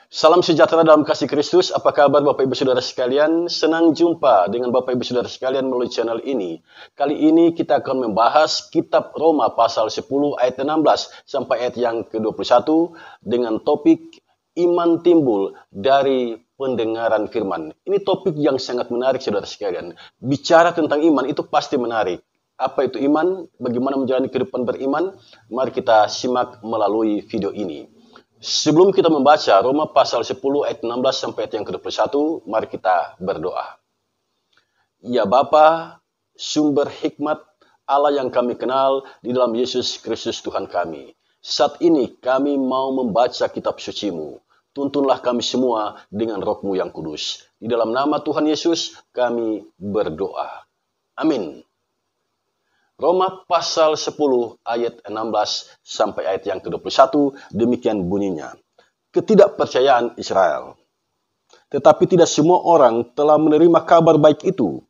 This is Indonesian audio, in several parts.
Salam sejahtera dalam kasih Kristus. Apa kabar Bapak Ibu Saudara sekalian? Senang jumpa dengan Bapak Ibu Saudara sekalian melalui channel ini. Kali ini kita akan membahas kitab Roma pasal 10 ayat 16 sampai ayat yang ke-21 dengan topik iman timbul dari pendengaran firman. Ini topik yang sangat menarik Saudara sekalian. Bicara tentang iman itu pasti menarik. Apa itu iman? Bagaimana menjalani kehidupan beriman? Mari kita simak melalui video ini. Sebelum kita membaca Roma pasal 10 ayat 16 sampai ayat yang ke-21, mari kita berdoa. Ya Bapa, sumber hikmat Allah yang kami kenal di dalam Yesus Kristus Tuhan kami. Saat ini kami mau membaca kitab suci-Mu. Tuntunlah kami semua dengan Roh-Mu yang kudus. Di dalam nama Tuhan Yesus kami berdoa. Amin. Roma pasal 10 ayat 16 sampai ayat yang ke-21 demikian bunyinya. Ketidakpercayaan Israel. Tetapi tidak semua orang telah menerima kabar baik itu.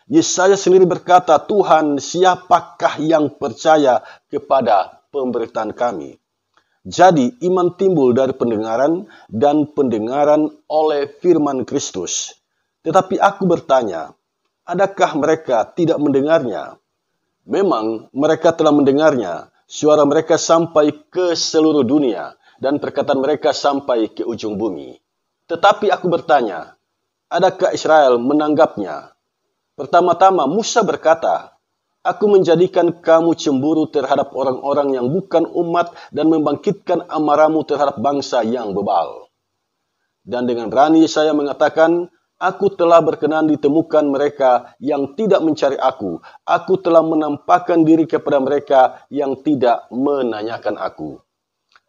Yesaya sendiri berkata, Tuhan, siapakah yang percaya kepada pemberitaan kami? Jadi iman timbul dari pendengaran dan pendengaran oleh firman Kristus. Tetapi aku bertanya, adakah mereka tidak mendengarnya? Memang mereka telah mendengarnya, suara mereka sampai ke seluruh dunia, dan perkataan mereka sampai ke ujung bumi. Tetapi aku bertanya, adakah Israel menanggapnya? Pertama-tama Musa berkata, aku menjadikan kamu cemburu terhadap orang-orang yang bukan umat dan membangkitkan amarahmu terhadap bangsa yang bebal. Dan dengan berani saya mengatakan, aku telah berkenan ditemukan mereka yang tidak mencari aku. Aku telah menampakkan diri kepada mereka yang tidak menanyakan aku.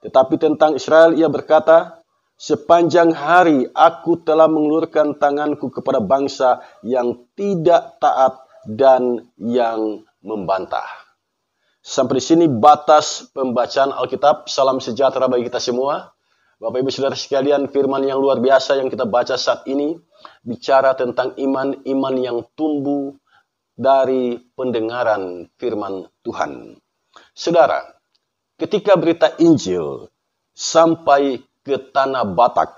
Tetapi tentang Israel ia berkata, sepanjang hari aku telah mengulurkan tanganku kepada bangsa yang tidak taat dan yang membantah. Sampai di sini batas pembacaan Alkitab. Salam sejahtera bagi kita semua. Bapak Ibu Saudara sekalian, firman yang luar biasa yang kita baca saat ini bicara tentang iman yang tumbuh dari pendengaran firman Tuhan. Saudara, ketika berita Injil sampai ke tanah Batak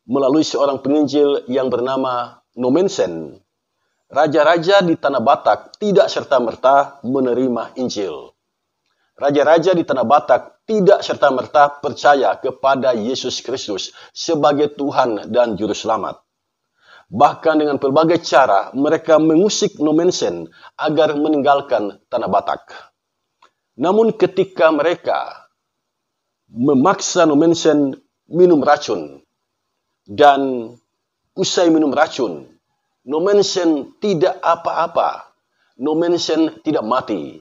melalui seorang penginjil yang bernama Nommensen, raja-raja di tanah Batak tidak serta-merta menerima Injil. Raja-raja di tanah Batak tidak serta-merta percaya kepada Yesus Kristus sebagai Tuhan dan Juru Selamat. Bahkan dengan berbagai cara mereka mengusik Nommensen agar meninggalkan tanah Batak. Namun ketika mereka memaksa Nommensen minum racun dan usai minum racun, Nommensen tidak apa-apa. Nommensen tidak mati.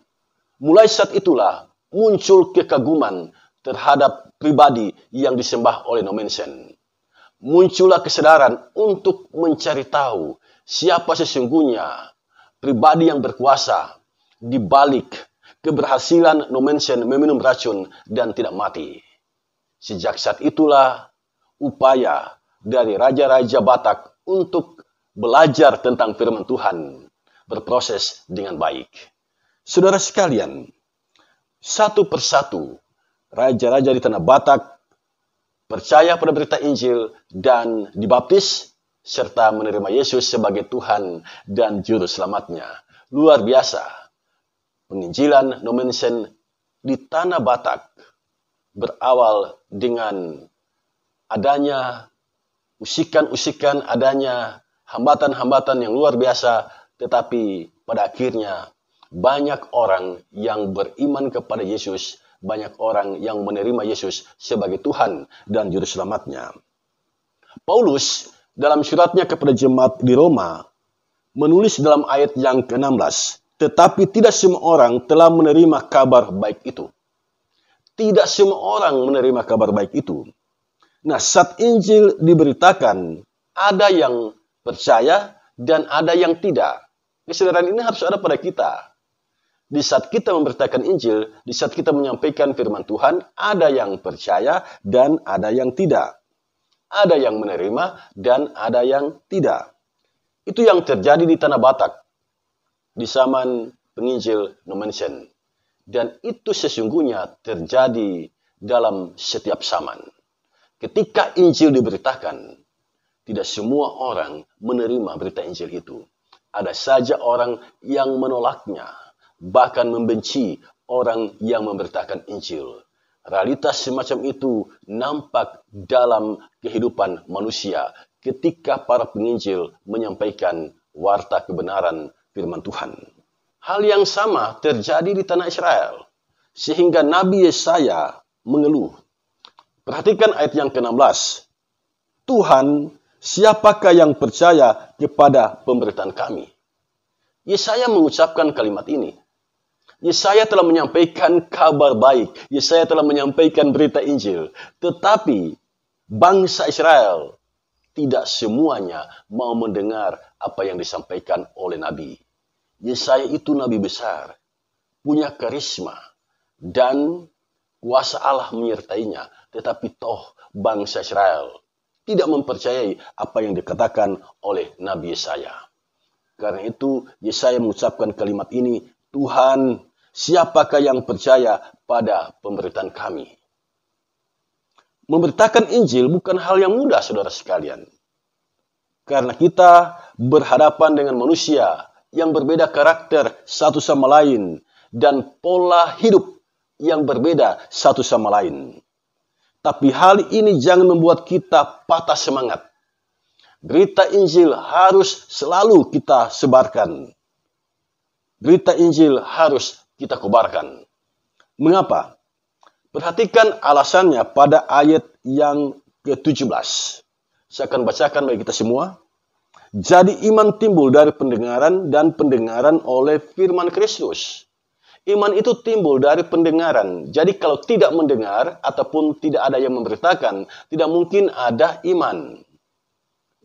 Mulai saat itulah muncul kekaguman terhadap pribadi yang disembah oleh Nommensen. Muncullah kesadaran untuk mencari tahu siapa sesungguhnya pribadi yang berkuasa di balik keberhasilan Nommensen meminum racun dan tidak mati. Sejak saat itulah upaya dari raja-raja Batak untuk belajar tentang firman Tuhan berproses dengan baik. Saudara sekalian, satu persatu raja-raja di tanah Batak percaya pada berita Injil dan dibaptis serta menerima Yesus sebagai Tuhan dan Juru Selamatnya. Luar biasa. Penginjilan Nommensen di tanah Batak berawal dengan adanya usikan-usikan, adanya hambatan-hambatan yang luar biasa, tetapi pada akhirnya banyak orang yang beriman kepada Yesus, banyak orang yang menerima Yesus sebagai Tuhan dan Juru Selamatnya. Paulus dalam suratnya kepada jemaat di Roma menulis dalam ayat yang ke-16, tetapi tidak semua orang telah menerima kabar baik itu. Tidak semua orang menerima kabar baik itu. Nah, saat Injil diberitakan, ada yang percaya dan ada yang tidak. Kesadaran ini harus ada pada kita. Di saat kita memberitakan Injil, di saat kita menyampaikan firman Tuhan, ada yang percaya dan ada yang tidak. Ada yang menerima dan ada yang tidak. Itu yang terjadi di tanah Batak di zaman penginjil Nommensen. Dan itu sesungguhnya terjadi dalam setiap zaman. Ketika Injil diberitakan, tidak semua orang menerima berita Injil itu. Ada saja orang yang menolaknya, bahkan membenci orang yang memberitakan Injil. Realitas semacam itu nampak dalam kehidupan manusia ketika para penginjil menyampaikan warta kebenaran firman Tuhan. Hal yang sama terjadi di tanah Israel, sehingga Nabi Yesaya mengeluh. Perhatikan ayat yang ke-16. Tuhan, siapakah yang percaya kepada pemberitaan kami? Yesaya mengucapkan kalimat ini. Yesaya telah menyampaikan kabar baik. Yesaya telah menyampaikan berita Injil. Tetapi bangsa Israel tidak semuanya mau mendengar apa yang disampaikan oleh Nabi. Yesaya itu Nabi besar, punya karisma, dan kuasa Allah menyertainya. Tetapi toh bangsa Israel tidak mempercayai apa yang dikatakan oleh Nabi Yesaya. Karena itu Yesaya mengucapkan kalimat ini, Tuhan, siapakah yang percaya pada pemberitaan kami? Memberitakan Injil bukan hal yang mudah, saudara sekalian. Karena kita berhadapan dengan manusia yang berbeda karakter satu sama lain dan pola hidup yang berbeda satu sama lain. Tapi hal ini jangan membuat kita patah semangat. Berita Injil harus selalu kita sebarkan. Berita Injil harus kita kobarkan. Mengapa? Perhatikan alasannya pada ayat yang ke-17. Saya akan bacakan bagi kita semua. Jadi iman timbul dari pendengaran dan pendengaran oleh firman Kristus. Iman itu timbul dari pendengaran. Jadi kalau tidak mendengar ataupun tidak ada yang memberitakan, tidak mungkin ada iman.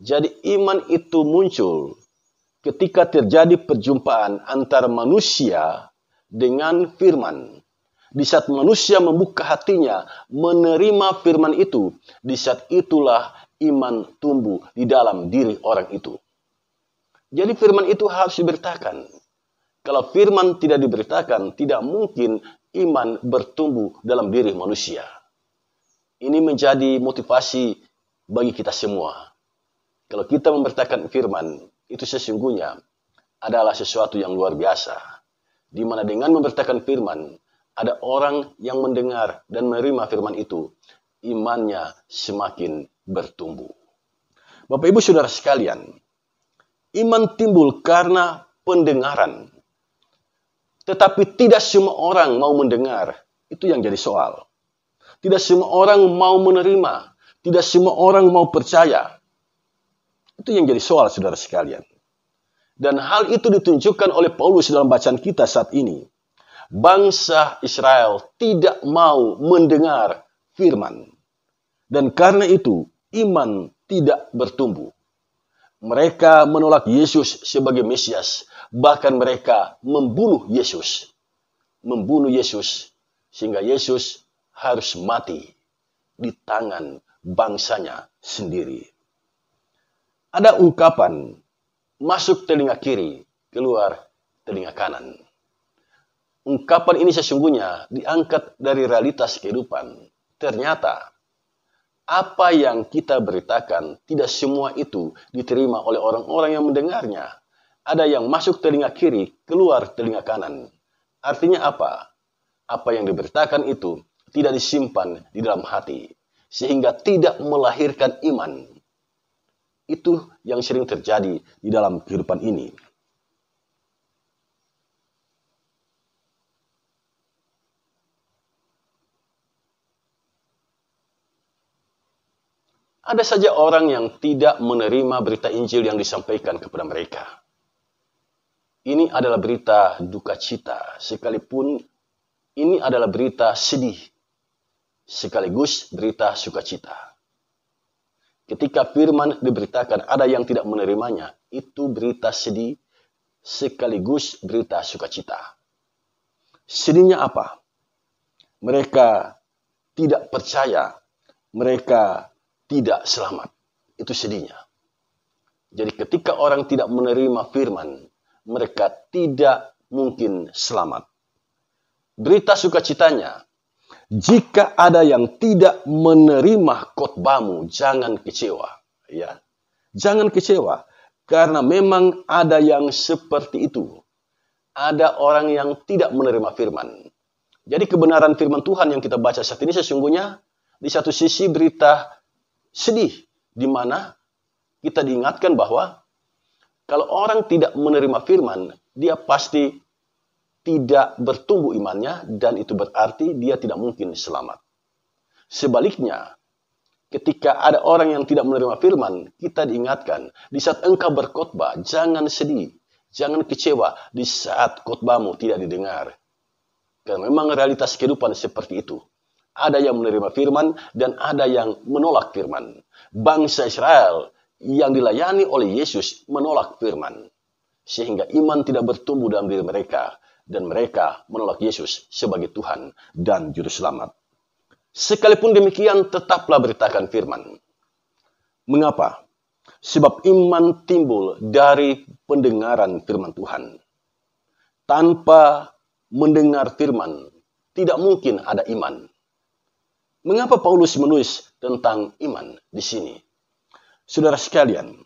Jadi iman itu muncul ketika terjadi perjumpaan antara manusia dengan firman. Di saat manusia membuka hatinya menerima firman itu, di saat itulah iman tumbuh di dalam diri orang itu. Jadi firman itu harus diberitakan. Kalau firman tidak diberitakan, tidak mungkin iman bertumbuh dalam diri manusia. Ini menjadi motivasi bagi kita semua. Kalau kita memberitakan firman, itu sesungguhnya adalah sesuatu yang luar biasa. Di mana dengan memberitakan firman, ada orang yang mendengar dan menerima firman itu, imannya semakin bertumbuh. Bapak Ibu Saudara sekalian, iman timbul karena pendengaran. Tetapi tidak semua orang mau mendengar. Itu yang jadi soal. Tidak semua orang mau menerima. Tidak semua orang mau percaya. Itu yang jadi soal, saudara sekalian. Dan hal itu ditunjukkan oleh Paulus dalam bacaan kita saat ini. Bangsa Israel tidak mau mendengar firman. Dan karena itu, iman tidak bertumbuh. Mereka menolak Yesus sebagai Mesias. Bahkan mereka membunuh Yesus. Membunuh Yesus sehingga Yesus harus mati di tangan bangsanya sendiri. Ada ungkapan, masuk telinga kiri, keluar telinga kanan. Ungkapan ini sesungguhnya diangkat dari realitas kehidupan. Ternyata, apa yang kita beritakan, tidak semua itu diterima oleh orang-orang yang mendengarnya. Ada yang masuk telinga kiri, keluar telinga kanan. Artinya apa? Apa yang diberitakan itu tidak disimpan di dalam hati, sehingga tidak melahirkan iman. Itu yang sering terjadi di dalam kehidupan ini. Ada saja orang yang tidak menerima berita Injil yang disampaikan kepada mereka. Ini adalah berita duka cita, sekalipun ini adalah berita sedih, sekaligus berita sukacita. Ketika firman diberitakan, ada yang tidak menerimanya. Itu berita sedih sekaligus berita sukacita. Sedihnya apa? Mereka tidak percaya. Mereka tidak selamat. Itu sedihnya. Jadi ketika orang tidak menerima firman, mereka tidak mungkin selamat. Berita sukacitanya, Jika ada yang tidak menerima khotbahmu, jangan kecewa. Ya, jangan kecewa. Karena memang ada yang seperti itu. Ada orang yang tidak menerima firman. Jadi kebenaran firman Tuhan yang kita baca saat ini sesungguhnya di satu sisi berita sedih. Di mana kita diingatkan bahwa kalau orang tidak menerima firman, dia pasti tidak bertumbuh imannya dan itu berarti dia tidak mungkin selamat. Sebaliknya, ketika ada orang yang tidak menerima firman, kita diingatkan, di saat engkau berkhotbah, jangan sedih, jangan kecewa di saat khotbahmu tidak didengar. Karena memang realitas kehidupan seperti itu. Ada yang menerima firman dan ada yang menolak firman. Bangsa Israel yang dilayani oleh Yesus menolak firman. Sehingga iman tidak bertumbuh dalam diri mereka. Dan mereka menolak Yesus sebagai Tuhan dan Juru Selamat. Sekalipun demikian, tetaplah beritakan firman. Mengapa? Sebab iman timbul dari pendengaran firman Tuhan. Tanpa mendengar firman, tidak mungkin ada iman. Mengapa Paulus menulis tentang iman di sini? Saudara sekalian,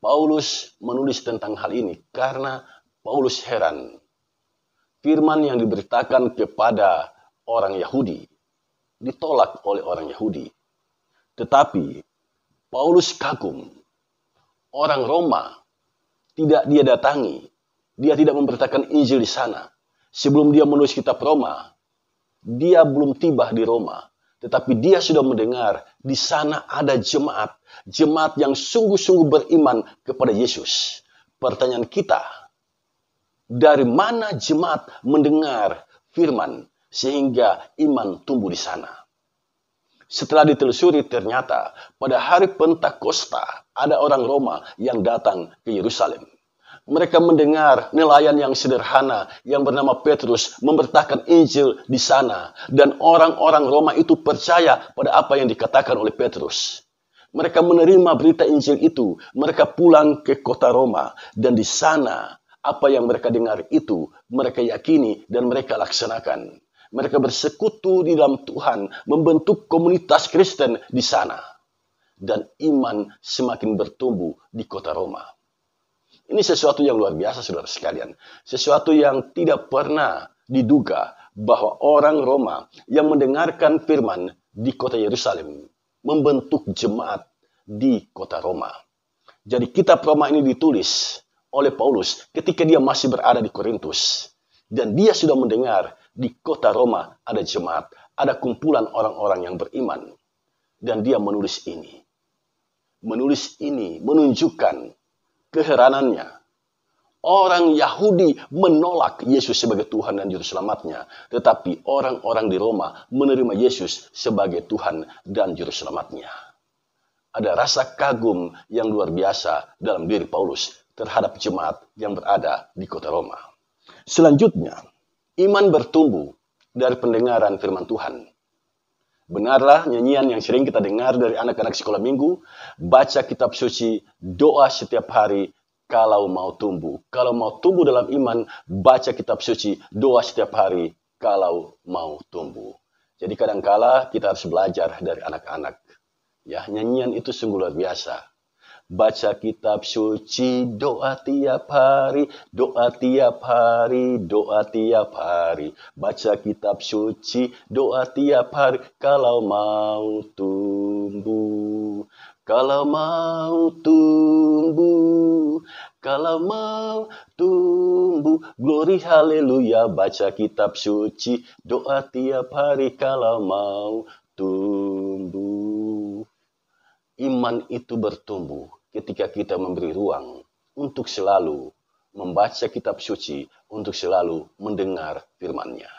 Paulus menulis tentang hal ini karena Paulus heran. Firman yang diberitakan kepada orang Yahudi ditolak oleh orang Yahudi. Tetapi Paulus kagum. Orang Roma tidak dia datangi. Dia tidak memberitakan Injil di sana. Sebelum dia menulis kitab Roma, dia belum tiba di Roma. Tetapi dia sudah mendengar di sana ada jemaat. Jemaat yang sungguh-sungguh beriman kepada Yesus. Pertanyaan kita, dari mana jemaat mendengar firman sehingga iman tumbuh di sana? Setelah ditelusuri ternyata pada hari Pentakosta ada orang Roma yang datang ke Yerusalem. Mereka mendengar nelayan yang sederhana yang bernama Petrus memberitakan Injil di sana. Dan orang-orang Roma itu percaya pada apa yang dikatakan oleh Petrus. Mereka menerima berita Injil itu. Mereka pulang ke kota Roma. Dan di sana apa yang mereka dengar itu mereka yakini dan mereka laksanakan. Mereka bersekutu di dalam Tuhan, membentuk komunitas Kristen di sana. Dan iman semakin bertumbuh di kota Roma. Ini sesuatu yang luar biasa, saudara sekalian. Sesuatu yang tidak pernah diduga bahwa orang Roma yang mendengarkan firman di kota Yerusalem membentuk jemaat di kota Roma. Jadi kitab Roma ini ditulis oleh Paulus ketika dia masih berada di Korintus. Dan dia sudah mendengar di kota Roma ada jemaat, ada kumpulan orang-orang yang beriman. Dan dia menulis ini. Menulis ini menunjukkan keheranannya. Orang Yahudi menolak Yesus sebagai Tuhan dan Juru Selamatnya. Tetapi orang-orang di Roma menerima Yesus sebagai Tuhan dan Juru Selamatnya. Ada rasa kagum yang luar biasa dalam diri Paulus terhadap jemaat yang berada di kota Roma. Selanjutnya, iman bertumbuh dari pendengaran firman Tuhan. Benarlah nyanyian yang sering kita dengar dari anak-anak sekolah minggu, baca kitab suci, doa setiap hari kalau mau tumbuh. Kalau mau tumbuh dalam iman, baca kitab suci, doa setiap hari kalau mau tumbuh. Jadi kadangkala kita harus belajar dari anak-anak. Ya, nyanyian itu sungguh luar biasa. Baca kitab suci, doa tiap hari, doa tiap hari, doa tiap hari. Baca kitab suci, doa tiap hari, kalau mau tumbuh. Kalau mau tumbuh, kalau mau tumbuh. Glory haleluya, baca kitab suci, doa tiap hari, kalau mau tumbuh. Iman itu bertumbuh ketika kita memberi ruang untuk selalu membaca kitab suci, untuk selalu mendengar firman-Nya.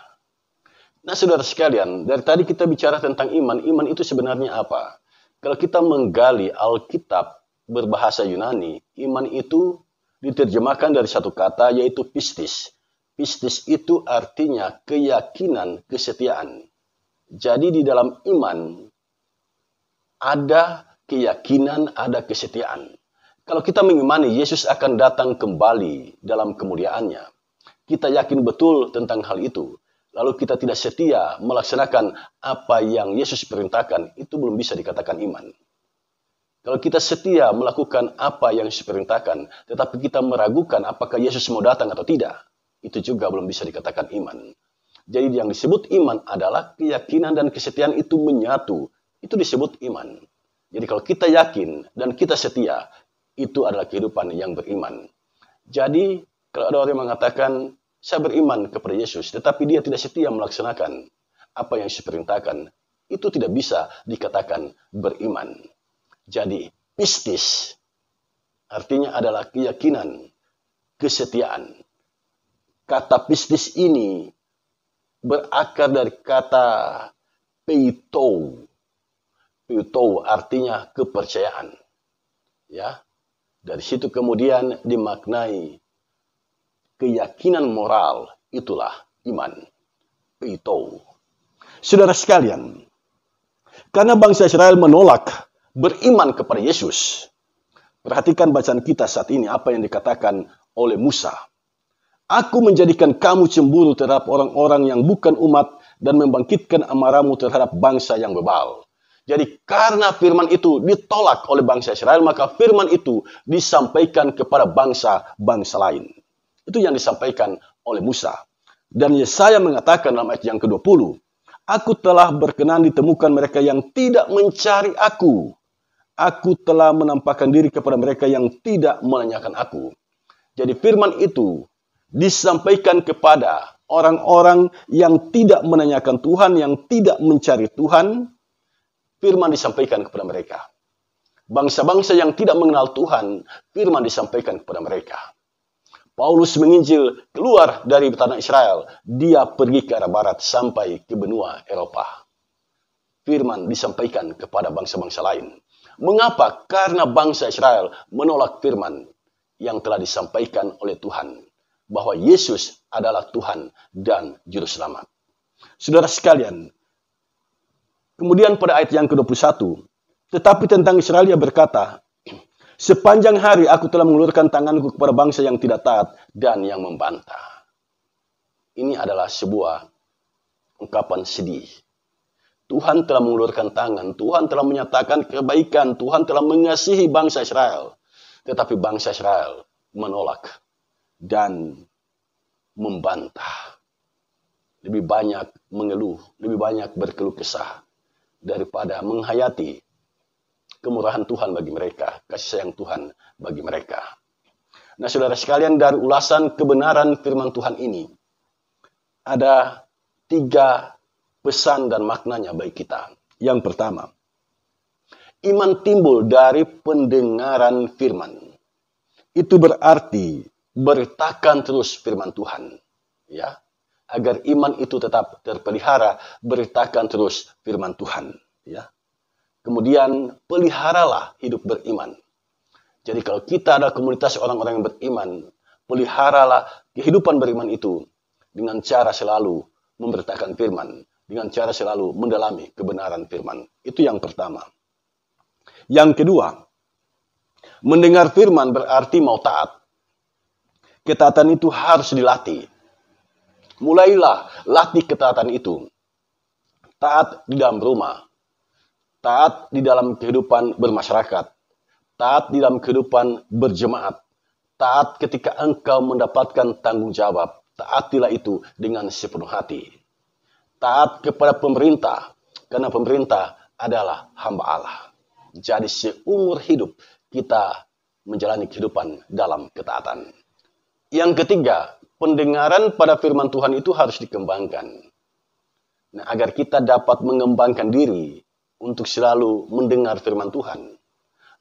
Nah, saudara sekalian, dari tadi kita bicara tentang iman. Iman itu sebenarnya apa? Kalau kita menggali Alkitab berbahasa Yunani, iman itu diterjemahkan dari satu kata yaitu pistis. Pistis itu artinya keyakinan, kesetiaan. Jadi di dalam iman ada keyakinan, ada kesetiaan. Kalau kita mengimani Yesus akan datang kembali dalam kemuliaannya, kita yakin betul tentang hal itu. lalu kita tidak setia melaksanakan apa yang Yesus perintahkan, itu belum bisa dikatakan iman. Kalau kita setia melakukan apa yang Yesus perintahkan, tetapi kita meragukan apakah Yesus mau datang atau tidak, itu juga belum bisa dikatakan iman. Jadi yang disebut iman adalah keyakinan dan kesetiaan itu menyatu. Itu disebut iman. Jadi kalau kita yakin dan kita setia, itu adalah kehidupan yang beriman. Jadi kalau ada orang yang mengatakan, saya beriman kepada Yesus, tetapi dia tidak setia melaksanakan apa yang Yesus perintahkan, itu tidak bisa dikatakan beriman. Jadi pistis artinya adalah keyakinan, kesetiaan. Kata pistis ini berakar dari kata peitou. Peitou artinya kepercayaan. Ya. Dari situ kemudian dimaknai keyakinan moral, itulah iman. Peitou. Saudara sekalian, karena bangsa Israel menolak beriman kepada Yesus. Perhatikan bacaan kita saat ini apa yang dikatakan oleh Musa. Aku menjadikan kamu cemburu terhadap orang-orang yang bukan umat dan membangkitkan amarahmu terhadap bangsa yang bebal. Jadi karena firman itu ditolak oleh bangsa Israel, maka firman itu disampaikan kepada bangsa-bangsa lain. Itu yang disampaikan oleh Musa. Dan Yesaya mengatakan dalam ayat yang ke-20, aku telah berkenan ditemukan mereka yang tidak mencari aku. Aku telah menampakkan diri kepada mereka yang tidak menanyakan aku. Jadi firman itu disampaikan kepada orang-orang yang tidak menanyakan Tuhan, yang tidak mencari Tuhan. Firman disampaikan kepada mereka. Bangsa-bangsa yang tidak mengenal Tuhan, firman disampaikan kepada mereka. Paulus menginjil keluar dari tanah Israel. Dia pergi ke arah barat sampai ke benua Eropa. Firman disampaikan kepada bangsa-bangsa lain. Mengapa? Karena bangsa Israel menolak firman yang telah disampaikan oleh Tuhan. Bahwa Yesus adalah Tuhan dan Juru Selamat. Saudara sekalian, kemudian pada ayat yang ke-21, tetapi tentang Israel ia berkata, sepanjang hari aku telah mengulurkan tanganku kepada bangsa yang tidak taat dan yang membantah. Ini adalah sebuah ungkapan sedih. Tuhan telah mengulurkan tangan, Tuhan telah menyatakan kebaikan, Tuhan telah mengasihi bangsa Israel. Tetapi bangsa Israel menolak dan membantah. Lebih banyak mengeluh, lebih banyak berkeluh kesah daripada menghayati kemurahan Tuhan bagi mereka, kasih sayang Tuhan bagi mereka. Nah, saudara sekalian, dari ulasan kebenaran firman Tuhan ini, ada 3 pesan dan maknanya bagi kita. Yang pertama, iman timbul dari pendengaran firman. Itu berarti beritakan terus firman Tuhan, ya. Agar iman itu tetap terpelihara, beritakan terus firman Tuhan, ya. Kemudian peliharalah hidup beriman. Jadi kalau kita ada komunitas orang-orang yang beriman, peliharalah kehidupan beriman itu dengan cara selalu memberitakan firman, dengan cara selalu mendalami kebenaran firman. Itu yang pertama. Yang kedua, mendengar firman berarti mau taat. Ketaatan itu harus dilatih. Mulailah latih ketaatan itu. Taat di dalam rumah. Taat di dalam kehidupan bermasyarakat. Taat di dalam kehidupan berjemaat. Taat ketika engkau mendapatkan tanggung jawab. Taatilah itu dengan sepenuh hati. Taat kepada pemerintah. Karena pemerintah adalah hamba Allah. Jadi seumur hidup kita menjalani kehidupan dalam ketaatan. Yang ketiga, pendengaran pada firman Tuhan itu harus dikembangkan. Nah, agar kita dapat mengembangkan diri untuk selalu mendengar firman Tuhan,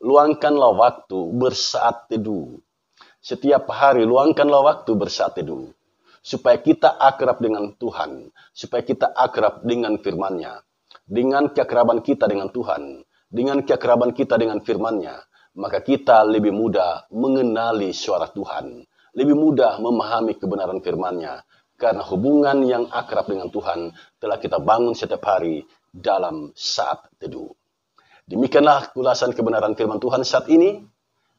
luangkanlah waktu bersaat teduh. Setiap hari luangkanlah waktu bersaat teduh. Supaya kita akrab dengan Tuhan. Supaya kita akrab dengan firman-Nya. Dengan keakraban kita dengan Tuhan. Dengan keakraban kita dengan firman-Nya. Maka kita lebih mudah mengenali suara Tuhan. Lebih mudah memahami kebenaran firman-Nya. Karena hubungan yang akrab dengan Tuhan telah kita bangun setiap hari dalam saat teduh. Demikianlah ulasan kebenaran firman Tuhan saat ini.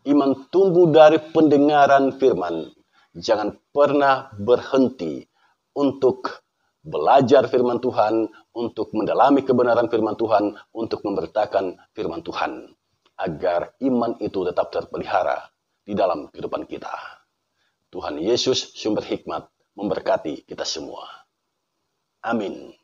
Iman tumbuh dari pendengaran firman. Jangan pernah berhenti untuk belajar firman Tuhan, untuk mendalami kebenaran firman Tuhan, untuk memberitakan firman Tuhan, agar iman itu tetap terpelihara di dalam kehidupan kita. Tuhan Yesus sumber hikmat memberkati kita semua. Amin.